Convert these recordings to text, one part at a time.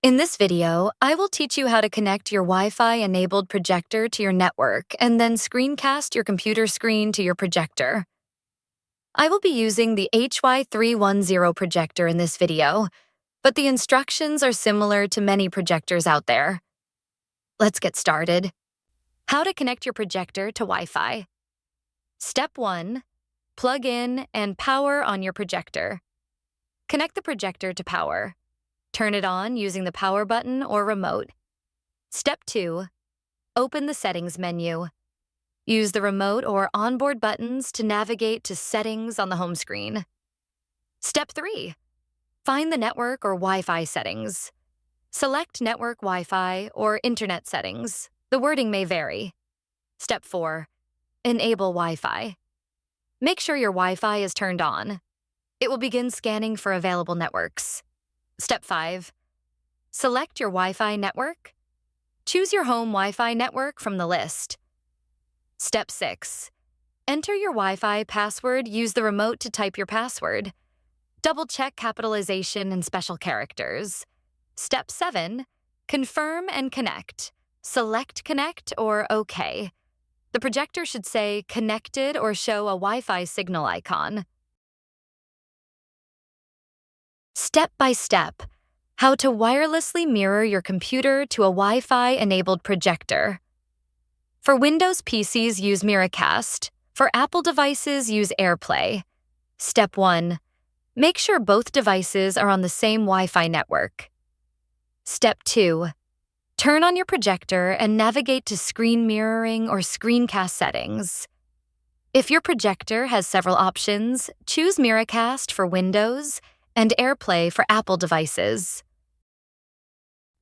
In this video, I will teach you how to connect your Wi-Fi-enabled projector to your network and then screencast your computer screen to your projector. I will be using the HY310 projector in this video, but the instructions are similar to many projectors out there. Let's get started. How to connect your projector to Wi-Fi. Step 1. Plug in and power on your projector. Connect the projector to power. Turn it on using the power button or remote. Step 2. Open the settings menu. Use the remote or onboard buttons to navigate to settings on the home screen. Step 3. Find the network or Wi-Fi settings. Select network Wi-Fi or internet settings. The wording may vary. Step 4. Enable Wi-Fi. Make sure your Wi-Fi is turned on. It will begin scanning for available networks. Step 5. Select your Wi-Fi network. Choose your home Wi-Fi network from the list. Step 6. Enter your Wi-Fi password. Use the remote to type your password. Double-check capitalization and special characters. Step 7. Confirm and connect. Select Connect or OK. The projector should say Connected or show a Wi-Fi signal icon. Step by step, how to wirelessly mirror your computer to a Wi-Fi-enabled projector. For Windows PCs, use Miracast. For Apple devices, use AirPlay. Step 1. Make sure both devices are on the same Wi-Fi network. Step 2. Turn on your projector and navigate to screen mirroring or screencast settings. If your projector has several options, choose Miracast for Windows and AirPlay for Apple devices.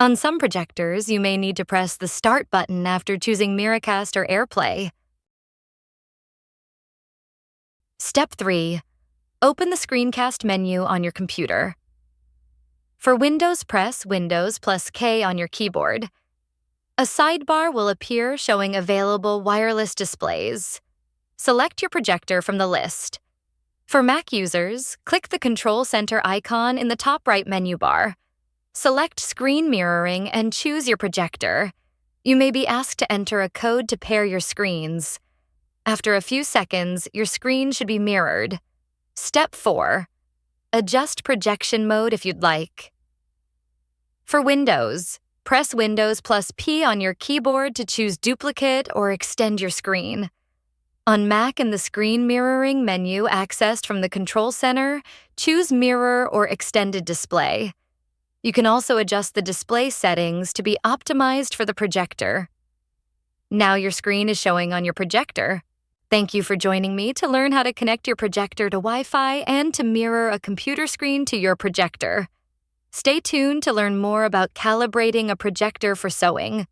On some projectors, you may need to press the Start button after choosing Miracast or AirPlay. Step 3. Open the screencast menu on your computer. For Windows, press Windows plus K on your keyboard. A sidebar will appear showing available wireless displays. Select your projector from the list. For Mac users, click the Control Center icon in the top right menu bar. Select Screen Mirroring and choose your projector. You may be asked to enter a code to pair your screens. After a few seconds, your screen should be mirrored. Step 4. Adjust projection mode if you'd like. For Windows, press Windows plus P on your keyboard to choose Duplicate or extend your screen. On Mac, in the Screen Mirroring menu accessed from the Control Center, choose Mirror or Extended Display. You can also adjust the display settings to be optimized for the projector. Now your screen is showing on your projector. Thank you for joining me to learn how to connect your projector to Wi-Fi and to mirror a computer screen to your projector. Stay tuned to learn more about calibrating a projector for sewing.